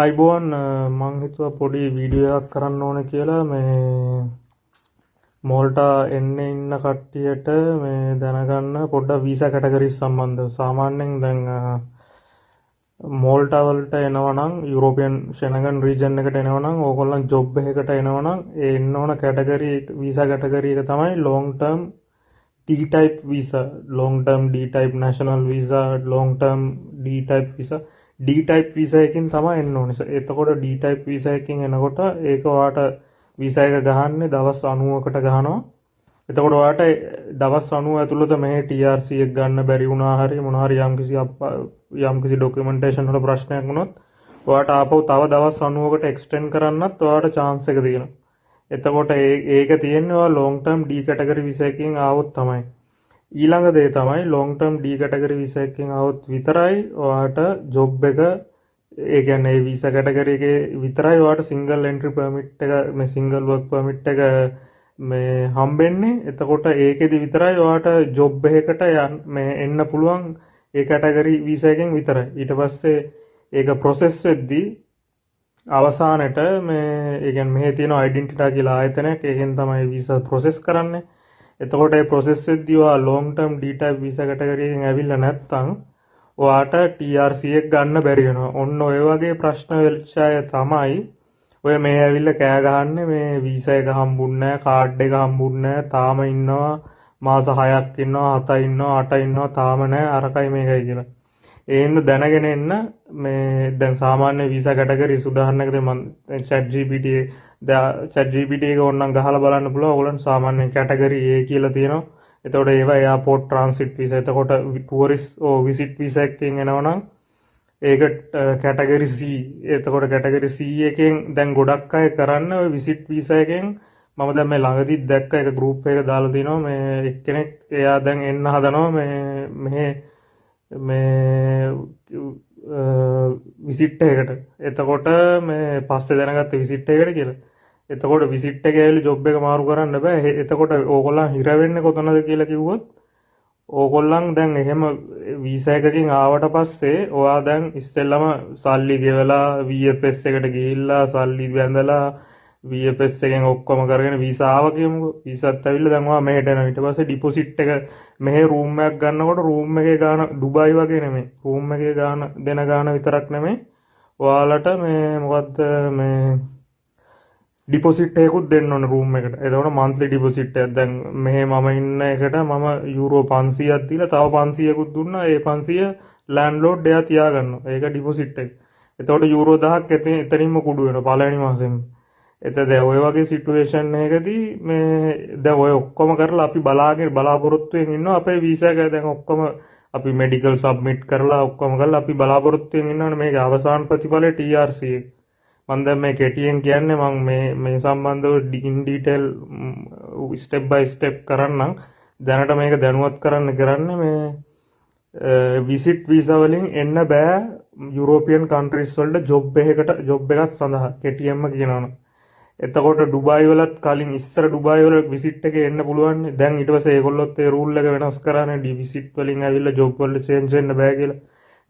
අයිබෝන් මං හිතුවා පොඩි වීඩියෝ එකක් කරන්න ඕන කියලා මේ මෝල්ටා එන්න ඉන්න කට්ටියට මේ දැනගන්න පොඩ්ඩක් වීසා කැටගරිස් සම්බන්ධව. සාමාන්‍යයෙන් දැන් මෝල්ටා වලට එනවනම් යුරෝපියන් ෂෙනගන් රීජන් එකට එනවනම් ඕගොල්ලන් ජොබ් එකකට එනවනම් ඒ එන්න ඕන කැටගරි වීසා කැටගරි එක තමයි long term D type visa, long term D type national visa, long term D type visa. D type visa එකකින් තමයි එන්න ඕනේ. එතකොට D type visa එකකින් එනකොට ඒක ඔයාට visa එක ගහන්නේ දවස් 90කට ගහනවා. එතකොට ඔයාට දවස් 90 ඇතුළත මේ TRC එක ගන්න බැරි වුණා හරි මොනවා හරි යම්කිසි ડોකියුමන්ටේෂන් වල ප්‍රශ්නයක් වුණොත් ඔයාට ආපහු තව දවස් 90කට එක්ස්ටෙන්ඩ් කරන්නත් ඔයාට chance එක තියෙනවා. එතකොට ඒක තියෙන්නේ ඔයා long term D category visa එකකින් ආවොත් තමයි. ඊළඟ දේ තමයි long term D category visa එකකින් આવොත් විතරයි ඔයාට job එක ඒ කියන්නේ ඒ visa category එකේ විතරයි ඔයාට single entry permit එක මේ single work permit එක මේ හම්බෙන්නේ. එතකොට ඒකෙදි විතරයි ඔයාට job එකකට මේ එන්න පුළුවන් ඒ category visa එකෙන් විතරයි. ඊට පස්සේ ඒක process වෙද්දී අවසානට මේ ඒ කියන්නේ මෙහි තියෙන ඩෙන්ටිටා කියලා ආයතනයක් ඒකෙන් තමයි වීසා ප්‍රොසෙස් කරන්නේ. එතකොට ඒ ප්‍රොසෙස් වෙද්දී ඔයා long term D type visa category එකෙන් ඇවිල්ලා නැත්නම් ඔයාට TRC එක ගන්න බැරි වෙනවා. ඔන්න ඔය වගේ ප්‍රශ්න වෙච්ච අය තමයි ඔය මේ ඇවිල්ලා කෑ ගහන්නේ මේ වීසා එක හම්බුන්නේ නැහැ, කාඩ් එක හම්බුන්නේ නැහැ, තාම ඉන්නවා මාස 6ක් ඉන්නවා, 7 ඉන්නවා, 8 ඉන්නවා, තාම නැහැ අරකයි මේකයි කියලා. ඒන්න දැනගෙන එන්න මේ දැන් සාමාන්‍ය වීසා කැටගරිස් උදාහරණයකට මම chat GPT එක ඕනනම් ගහලා බලන්න පුළුවන්. ඔයගොල්ලන්ට සාමාන්‍ය කැටගරි A කියලා තියෙනවා. එතකොට ඒවා එයාපෝට් ට්‍රාන්සිට් වීසා. එතකොට ටුවරිස්ට් විසිට් වීසා එකකින් එනවනම් ඒක කැටගරි C. එතකොට කැටගරි C එකෙන් දැන් ගොඩක් අය කරන්න ඔය විසිට් වීසා එකෙන් මම දැන් මේ ළඟදිත් දැක්ක එක ගෲප් එකක දාලා තිනවා මේ එක්කෙනෙක් එයා දැන් එන්න හදනවා මේ විසිට් එකකට. එතකොට මේ පස්සේ දැනගත්ත විසිට් එකකට කියලා. එතකොට විසිට් එක ඇවිල්ලා ජොබ් එක මාරු කරන්න බෑ. එතකොට ඕගොල්ලන් හිර වෙන්නේ කොතනද කියලා කිව්වොත් ඕගොල්ලන් දැන් එහෙම වීසා එකකින් ආවට පස්සේ ඔයා දැන් ඉස්සෙල්ලම සල්ලි ගෙවලා VFS එකට ගිහිල්ලා සල්ලි වැඳලා VFS එකෙන් ඔක්කොම කරගෙන වීසා ආව කියමුකෝ. වීසාත් ඇවිල්ලා දැන් ඔයා මෙහෙට එනවා. ඊට පස්සේ ඩිපොසිට් එක මෙහෙ රූම් එකක් ගන්නකොට රූම් එකේ ගාන ඩුබායි වගේ නෙමෙයි. රූම් එකේ ගාන දෙන ගාන විතරක් නෙමෙයි. ඔයාලට මේ මොකද්ද මේ ඩිපොසිට් එකකුත් දෙන්න ඕනේ රූම් එකට. එතකොට මන්ත්ලි ඩිපොසිට් එකක්. දැන් මෙහෙ මම ඉන්න එකට මම යූරෝ 500ක් දීලා තව 500කුත් දුන්නා. ඒ 500 ලෑන්ඩ්ලෝඩ් එයා තියා ගන්නවා. ඒක ඩිපොසිට් එක. එතකොට යූරෝ 1000ක් එතනින්ම කුඩු වෙනවා පළවෙනි මාසෙම. එතද ඔය වගේ සිටුවේෂන් එකකදී මේ දැන් ඔය ඔක්කොම කරලා අපි බලාපොරොත්තුෙන් ඉන්නවා අපේ වීසා එක දැන් ඔක්කොම අපි මෙඩිකල් සබ්මිට් කරලා ඔක්කොම කරලා අපි බලාපොරොත්තුෙන් ඉන්නවනේ මේක අවසාන ප්‍රතිඵලය TRC එක. මම දැන් මේ කෙටියෙන් කියන්නේ මම මේ සම්බන්ධව ඉන් ඩීටේල් ස්ටෙප් බයි ස්ටෙප් කරන්නම්. දැනට මේක දැනුවත් කරන්නේ මේ විසිට් වීසා වලින් එන්න බෑ යුරෝපියන් කන්ට්‍රීස් වලට ජොබ් එකක් සඳහා කෙටියෙන්ම කියනවනම්. එතකොට ඩුබායි වලත් කලින් ඉස්සර ඩුබායි වල විසිට් එකේ එන්න පුළුවන්. දැන් ඊට පස්සේ ඒගොල්ලොත් ඒ රූල් එක වෙනස් කරානේ විසිට් වලින් ඇවිල්ලා ජොබ් වලට චේන්ජ් වෙන්න බෑ කියලා.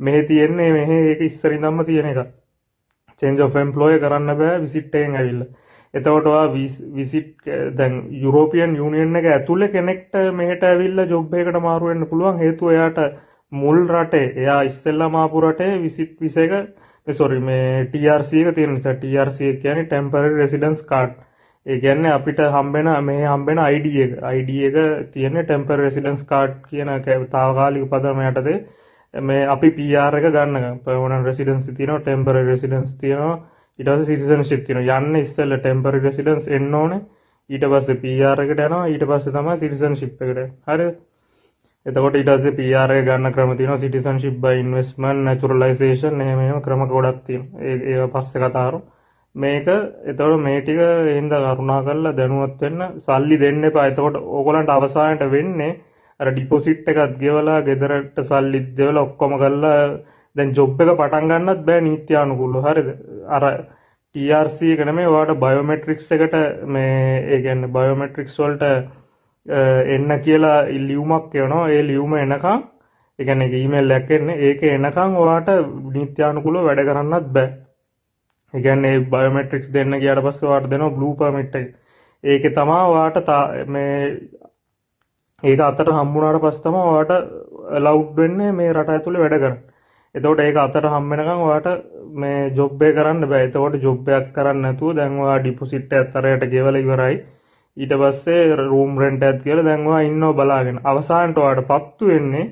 මෙහි තියෙන්නේ ඒක ඉස්සර ඉඳන්ම තියෙන එක. චේන්ජ් ඔෆ් එම්ප්ලොයර් කරන්න බෑ විසිට් එකෙන් ඇවිල්ලා. එතකොට ඔයා විසිට් දැන් යුරෝපියන් යූනියන් එක ඇතුලේ කෙනෙක්ට මෙහෙට ඇවිල්ලා ජොබ් එකකට මාරු වෙන්න පුළුවන්. හේතුව එයාට මුල් රටේ එයා ඉස්සෙල්ලාම ආපු රටේ විසිට් වීසා එක මේ TRC එක තියෙන නිසා TRC එක කියන්නේ temporary residence card. ඒ කියන්නේ අපිට හම්බෙන ID එක. ID එක තියෙන්නේ temporary residence card කියන තාවකාලික පදනම යටතේ මේ අපි PR එක ගන්න permanent residence තියෙනවා, temporary residence තියෙනවා, ඊට පස්සේ citizenship තියෙනවා. යන්නේ ඉස්සෙල්ලා temporary residence එන්න ඕනේ. ඊට පස්සේ PR එකට යනවා. ඊට පස්සේ තමයි citizenship එකට. හරිද? එතකොට ඊට පස්සේ PR එක ගන්න ක්‍රම තියෙනවා citizenship by investment naturalization එහෙම ක්‍රම ගොඩක් තියෙනවා. ඒව පස්සේ කතා කරමු. මේක එතකොට මේ ටික හින්දා කරුණා කරලා දැනුවත් වෙන්න සල්ලි දෙන්න එපා. එතකොට ඕගොල්ලන්ට අවසානයට වෙන්නේ අර ඩිපොසිට් එකත් ගෙවලා ගෙදරට සල්ලි දෙවලා ඔක්කොම කරලා දැන් ජොබ් එක පටන් ගන්නත් බෑ නීත්‍යානුකූලව. හරිද? අර TRC එක නෙමෙයි ඔයාලට බයෝමෙට්‍රික්ස් එකට මේ ඒ කියන්නේ බයෝමෙට්‍රික්ස් වලට එන්න කියලා ලියුමක් එනවා. ඒ ලියුම එනකන් ඒ කියන්නේ ඊමේල් එකක් එන්නේ. ඒක එනකන් ඔයාට නීත්‍යානුකූලව වැඩ කරන්නත් බෑ. ඒ කියන්නේ බයෝමෙට්‍රික්ස් දෙන්න ගියාට පස්සේ ඔයාලට දෙනවා බ්ලූ පර්මිට් එක. ඒකේ තමයි ඔයාලට මේ ඒක අතට හම්බුනාට පස්සේ තමයි ඔයාලට ලවුඩ් වෙන්නේ මේ රට ඇතුලේ වැඩ කරන්න. එතකොට ඒක අතට හම්බ වෙනකන් ඔයාලට මේ ජොබ් එක කරන්න බෑ. එතකොට ජොබ් එකක් කරන්න නැතුව දැන් ඔයා ඩිපොසිට් එකත් අරයට ගෙවලා ඉවරයි. ඊට පස්සේ රූම් රෙන්ට් එකත් කියලා දැන් ඔයා ඉන්නව බලාගෙන. අවසානට ඔයාලට පත්තු වෙන්නේ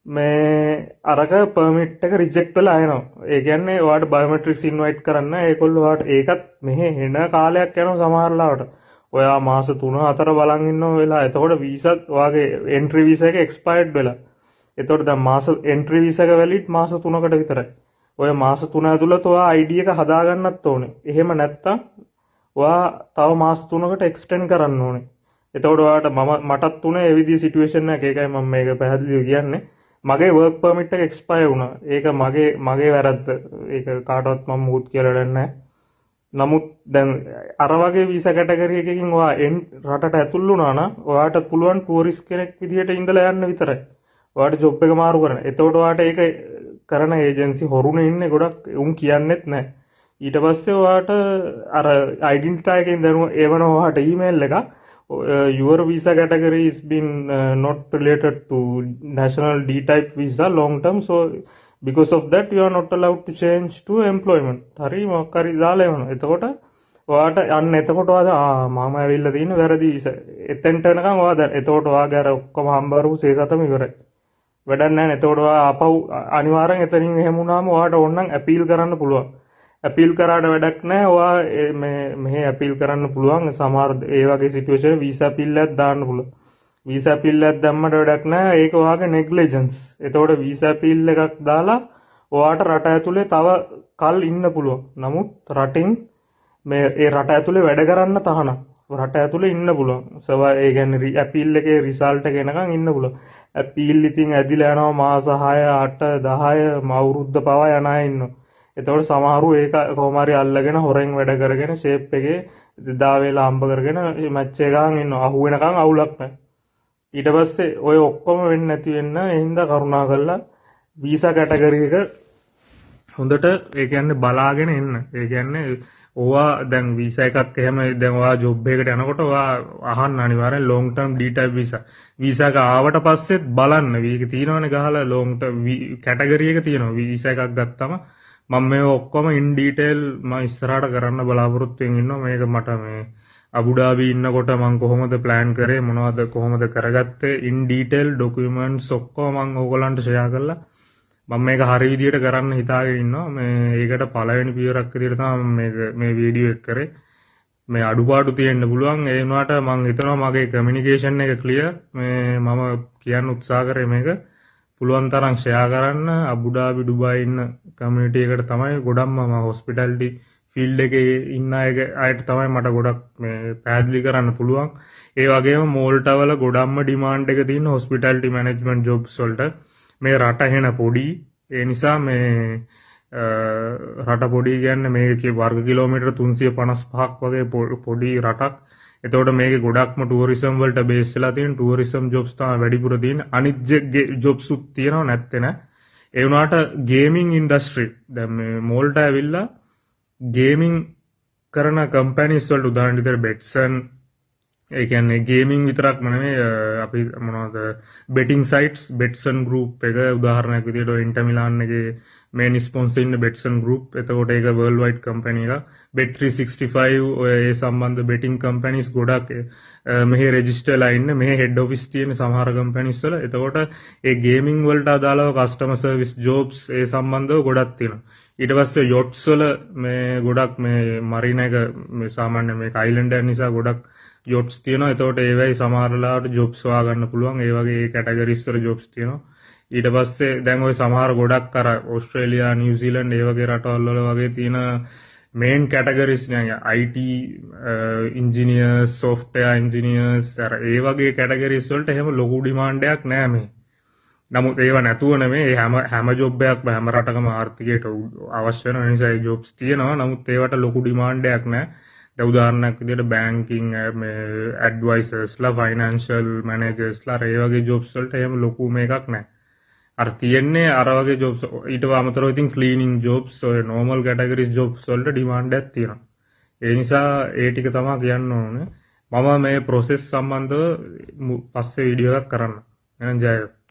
මේ අරක පර්මිට් එක රිජෙක්ට් වෙලා එනවා. ඒ කියන්නේ ඔයාලට බයෝමෙට්‍රික්ස් ඉන්වයිට් කරන්න ඒගොල්ලෝ ඔයාලට ඒකත් මෙහෙ එන කාලයක් යනවා සමහර ලාවට. ඔයා මාස 3-4 බලන් ඉන්නව වෙලා. එතකොට වීසාත් ඔයාගේ එන්ට්‍රි වීසා එක එක්ස්පයර්ඩ් වෙලා. එතකොට දැන් මාස එන්ට්‍රි වීසා එක වැලිඩ් මාස 3කට විතරයි. ඔය මාස 3 ඇතුළත ඔයා ID එක හදාගන්නත් ඕනේ. එහෙම නැත්තම් ඔයා තව මාස 3කට එක්ස්ටෙන්ඩ් කරන්න ඕනේ. එතකොට ඔයාට මටත් උනේ ඒ විදිහේ සිටුේෂන් එකක්. ඒකයි මම මේක පැහැදිලිව කියන්නේ. මගේ වර්ක් පර්මිට් එක එක්ස්පයර් වුණා. ඒක මගේ වැරද්ද. ඒක කාටවත් මම මුකුත් කියලා දෙන්නේ නමුත් දැන් අර වගේ වීසා කැටගරි එකකින් ඔයා රටට ඇතුල් වුණා නම් ඔයාට පුළුවන් ටුවරිස්ට් කෙනෙක් විදිහට ඉඳලා යන්න විතරයි. ඔයාට ජොබ් එක මාරු කරන්න. එතකොට ඔයාට ඒක කරන ඒජන්සි හොරුනේ ඉන්නේ ගොඩක් උන් කියන්නෙත් නැහැ. ඊට පස්සේ ඔයාට අර ඩෙන්ටිටි එකෙන් දැනුව එවන ඔයාට ඊමේල් එකක් your visa category is been not related to national D type visa long term, so because of that you are not allowed to change to employment. හරි මොකක් හරි දාලා එවනවා. එතකොට ඔයාට අන්න එතකොට ඔයා මම ඇවිල්ලා තියෙන වැරදි වීසා. එතෙන්ට එනකන් ඔයා දැන් එතකොට ඔයාගේ අර ඔක්කොම හම්බවරු සේසතම ඉවරයි. වැඩක් නැහැ. එතකොට ඔයා ආපහු අනිවාර්යෙන් එතනින් එහෙම වුණාම ඔයාට ඕනනම් අපීල් කරන්න පුළුවන්. අපීල් කරාට වැඩක් නැහැ. ඔයා මෙහෙ අපීල් කරන්න පුළුවන්. සමහර ඒ වගේ සිටුේෂන් වීසා අපීල් එකක් දාන්න පුළුවන්. වීසා අපීල් එකක් දැම්මට වැඩක් නැහැ. ඒක ඔයාගේ නෙග්ලිජන්ස්. එතකොට වීසා අපීල් එකක් දාලා ඔයාට රට ඇතුලේ තව කල් ඉන්න පුළුවන්. නමුත් රටින් ඒ රට ඇතුලේ වැඩ කරන්න තහනම්. රට ඇතුලේ ඉන්න පුළුවන්. ඒ කියන්නේ අපීල් එකේ රිසල්ට් එක එනකන් ඉන්න පුළුවන්. අපීල් ඉතින් ඇදිලා යනවා මාස 6 8 10 අවුරුද්ද පවා යන අය ඉන්නවා. එතකොට සමහරු ඒක කොහොම හරි අල්ලගෙන හොරෙන් වැඩ කරගෙන ෂේප් එකේ දා වේලා හම්බ කරගෙන මැච් එක ගහන් ඉන්නවා. අහු වෙනකන් අවුලක් නැහැ. ඊට පස්සේ ඔය ඔක්කොම වෙන්නේ නැති වෙන්න ඒ හින්දා කරුණා කරලා වීසා කැටගරි එක හොඳට ඒ කියන්නේ බලාගෙන එන්න. ඒ කියන්නේ ඔයා දැන් වීසා එකක් එහෙම දැන් ඔයා ජොබ් එකකට යනකොට ඔයා අහන්න අනිවාර්යෙන් long term D type visa. Visa එක ආවට පස්සෙත් බලන්න. මේක තියෙනවනේ ගහලා long term කැටගරි එක තියෙනවා. වීසා එකක් ගත්තම මම මේ ඔක්කොම ඉන් ඩීටේල් මම ඉස්සරහට කරන්න බලාපොරොත්තු වෙමින් ඉන්නවා. මේක මට මේ අබුඩාබි ඉන්නකොට මම කොහොමද ප්ලෑන් කරේ මොනවද කොහොමද කරගත්තේ ඉන් ඩීටේල් ඩොකියුමන්ට්ස් ඔක්කොම මම ඕගොල්ලන්ට ෂෙයා කරලා මම මේක හරි විදියට කරන්න හිතාගෙන ඉන්නවා. මේ ඒකට පළවෙනි පියවරක් විදියට තමයි මේ වීඩියෝ එක කරේ. මේ අඩුපාඩු තියෙන්න පුළුවන්. ඒ වුණාට මම හිතනවා මගේ කමියුනිකේෂන් එක ක්ලියර්. මේ මම කියන්න උත්සාහ කරේ මේක පුළුවන් තරම් ෂෙයා කරන්න. අබුඩාබි ඩුබායි ඉන්න කමියුනිටි එකට තමයි ගොඩක්ම මම හොස්පිටැලිටි ෆීල්ඩ් එකේ ඉන්න අයට තමයි මට ගොඩක් මේ පැහැදිලි කරන්න පුළුවන්. ඒ වගේම මෝල්ටවල ගොඩක්ම ඩිමාන්ඩ් එක තියෙන හොස්පිටැලිටි මැනේජ්මන්ට් ජොබ්ස් වලට මේ රට හෙන පොඩි. ඒ නිසා මේ රට පොඩි කියන්නේ මේකේ වර්ග කිලෝමීටර් 355ක් වගේ පොඩි රටක්. එතකොට මේකේ ගොඩක්ම ටුවරිසම් වලට බේස් වෙලා තියෙන ටුවරිසම් ජොබ්ස් තමයි වැඩිපුර තියෙන්නේ. අනිත් ජොබ්ස් උත් තියෙනව නැත්තේ නෑ. ඒ වුණාට ගේමින් ඉන්ඩස්ට්‍රි දැන් මේ මෝල්ට ඇවිල්ලා ගේමින් කරන කම්පැනිස් වලට උදාහරණ විදිහට බෙට්සන් ඒ කියන්නේ ගේමින් විතරක් නෙමෙයි අපි මොනවද බෙටිං සයිට්ස් බෙට්සන් ගෲප් එක උදාහරණයක් විදිහට ඉන්ටර් මිලාන් එකේ මේන් ස්පොන්සර් ඉන්න බෙට්සන් ගෲප්. එතකොට ඒක වර්ල්ඩ් වයිඩ් කම්පැනි එකක්. bet365 ඔය ඒ සම්බන්ධ බෙටිං කම්පැනිස් ගොඩක් මෙහි රෙජිස්ටර්ලා ඉන්න මෙහි හෙඩ් ඔෆිස් තියෙන සමහර කම්පැනිස් වල. එතකොට ඒ ගේමින් වලට අදාළව කස්ටමර් සර්විස් ජොබ්ස් ඒ සම්බන්ධව ගොඩක් තියෙනවා. ඊට පස්සේ යොට්ස් වල මේ ගොඩක් මේ මරීන එක මේ සාමාන්‍ය මේ අයිලන්ඩ් එක නිසා ගොඩක් යොට්ස් තියෙනවා. එතකොට ඒවයි සමහර වෙලාවට ජොබ්ස් හොයාගන්න පුළුවන්. ඒ වගේ ඒ කැටගරිස් වල ජොබ්ස් තියෙනවා. ඊට පස්සේ දැන් ওই සමහර ගොඩක් අර ඕස්ට්‍රේලියා නිව්සීලන්ඩ් ඒ වගේ රටවල් වල වගේ තියෙන මේන් කැටගරිස් නේ IT ඉන්ජිනියර්ස් සොෆ්ට්වෙයාර් ඉන්ජිනියර්ස් අර ඒ වගේ කැටගරිස් වලට එහෙම ලොකු ඩිමාන්ඩ් එකක් නෑ මේ. නමුත් ඒව නැතුව නෙමෙයි හැම ජොබ් එකක්ම හැම රටකම ආර්ථිකයට අවශ්‍ය වෙන නිසා ඒ ජොබ්ස් තියෙනවා. නමුත් ඒවට ලොකු ඩිමාන්ඩ් එකක් නෑ. දැන් උදාහරණයක් විදිහට බැංකින් මේ ඇඩ්වයිසර්ස්ලා ෆයිනෑන්ෂල් මැනේජර්ස්ලා ඒ වගේ ජොබ්ස් වලට එහෙම ලොකු මේකක් නෑ. අර තියෙන්නේ අර වගේ ජොබ්ස් ඊට අමතරව ඉතින් ක්ලීනින් ජොබ්ස් ඔය නෝමල් කැටගරිස් ජොබ්ස් වලට ඩිමාන්ඩ් එකක් තියෙනවා. ඒ නිසා ඒ ටික තමයි කියන්න ඕනේ. මම මේ ප්‍රොසෙස් සම්බන්ධව පස්සේ වීඩියෝ එකක් කරන්න. එහෙනම් ජය වේවා.